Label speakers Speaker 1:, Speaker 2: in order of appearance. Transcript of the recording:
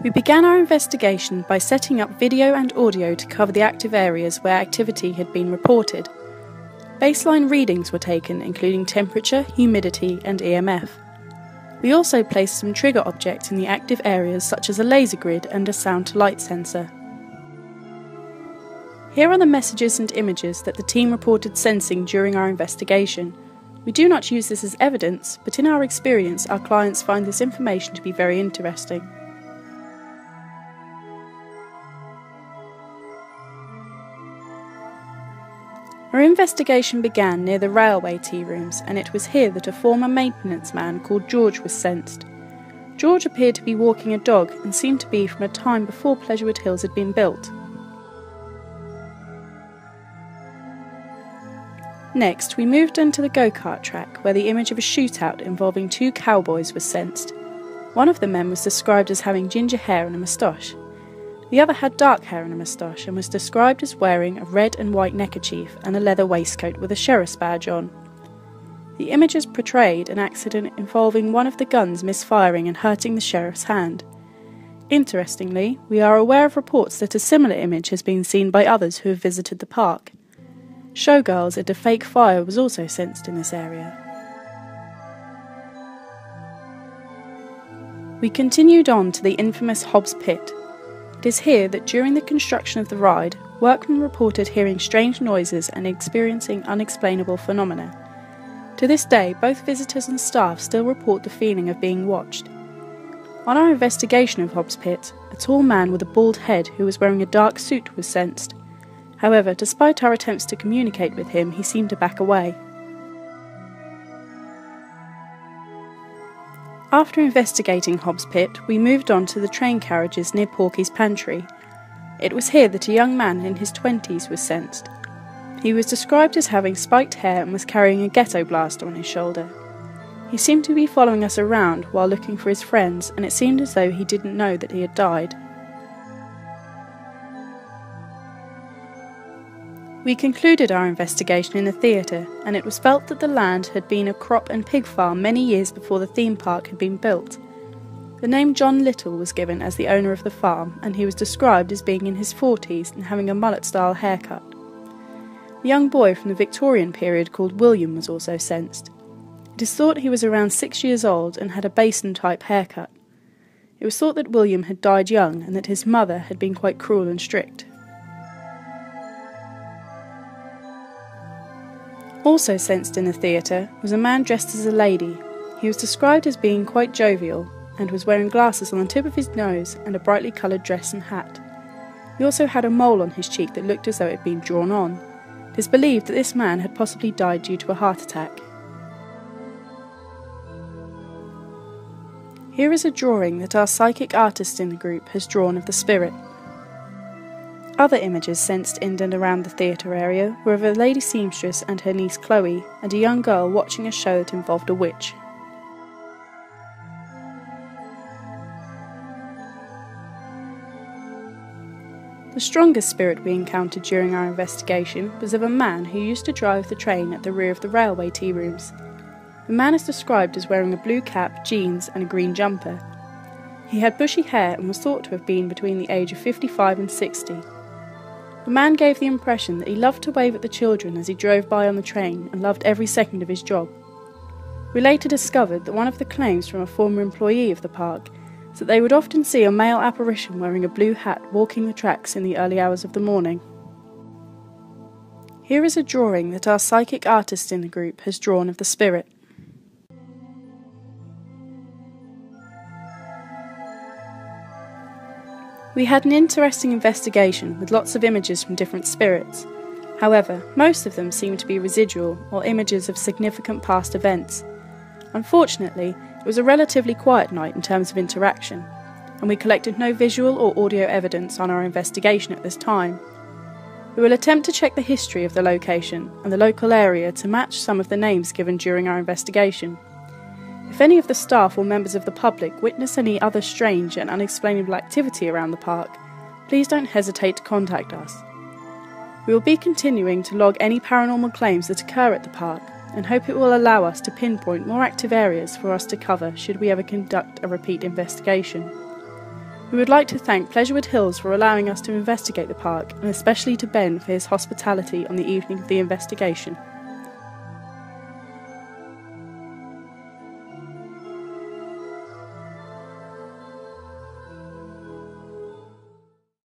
Speaker 1: We began our investigation by setting up video and audio to cover the active areas where activity had been reported. Baseline readings were taken, including temperature, humidity and EMF. We also placed some trigger objects in the active areas such as a laser grid and a sound-to-light sensor. Here are the messages and images that the team reported sensing during our investigation. We do not use this as evidence, but in our experience our clients find this information to be very interesting. Our investigation began near the railway tea rooms, and it was here that a former maintenance man called George was sensed. George appeared to be walking a dog and seemed to be from a time before Pleasurewood Hills had been built. Next, we moved into the go-kart track, where the image of a shootout involving two cowboys was sensed. One of the men was described as having ginger hair and a moustache. The other had dark hair and a moustache and was described as wearing a red and white neckerchief and a leather waistcoat with a sheriff's badge on. The images portrayed an accident involving one of the guns misfiring and hurting the sheriff's hand. Interestingly, we are aware of reports that a similar image has been seen by others who have visited the park. Showgirls and a fake fire was also sensed in this area. We continued on to the infamous Hobbs Pit. It is here that during the construction of the ride, workmen reported hearing strange noises and experiencing unexplainable phenomena. To this day, both visitors and staff still report the feeling of being watched. On our investigation of Hobbs Pit, a tall man with a bald head who was wearing a dark suit was sensed. However, despite our attempts to communicate with him, he seemed to back away. After investigating Hobbs Pit, we moved on to the train carriages near Porky's Pantry. It was here that a young man in his 20s was sensed. He was described as having spiked hair and was carrying a ghetto blaster on his shoulder. He seemed to be following us around while looking for his friends, and it seemed as though he didn't know that he had died. We concluded our investigation in a theatre, and it was felt that the land had been a crop and pig farm many years before the theme park had been built. The name John Little was given as the owner of the farm, and he was described as being in his 40s and having a mullet-style haircut. A young boy from the Victorian period called William was also sensed. It is thought he was around 6 years old and had a basin-type haircut. It was thought that William had died young and that his mother had been quite cruel and strict. Also sensed in the theatre was a man dressed as a lady. He was described as being quite jovial and was wearing glasses on the tip of his nose and a brightly coloured dress and hat. He also had a mole on his cheek that looked as though it had been drawn on. It is believed that this man had possibly died due to a heart attack. Here is a drawing that our psychic artist in the group has drawn of the spirit. Other images sensed in and around the theatre area were of a lady seamstress and her niece Chloe, and a young girl watching a show that involved a witch. The strongest spirit we encountered during our investigation was of a man who used to drive the train at the rear of the railway tea rooms. The man is described as wearing a blue cap, jeans and a green jumper. He had bushy hair and was thought to have been between the age of 55 and 60. The man gave the impression that he loved to wave at the children as he drove by on the train and loved every second of his job. We later discovered that one of the claims from a former employee of the park is that they would often see a male apparition wearing a blue hat walking the tracks in the early hours of the morning. Here is a drawing that our psychic artist in the group has drawn of the spirit. We had an interesting investigation with lots of images from different spirits. However, most of them seemed to be residual or images of significant past events. Unfortunately, it was a relatively quiet night in terms of interaction, and we collected no visual or audio evidence on our investigation at this time. We will attempt to check the history of the location and the local area to match some of the names given during our investigation. If any of the staff or members of the public witness any other strange and unexplainable activity around the park, please don't hesitate to contact us. We will be continuing to log any paranormal claims that occur at the park and hope it will allow us to pinpoint more active areas for us to cover should we ever conduct a repeat investigation. We would like to thank Pleasurewood Hills for allowing us to investigate the park, and especially to Ben for his hospitality on the evening of the investigation.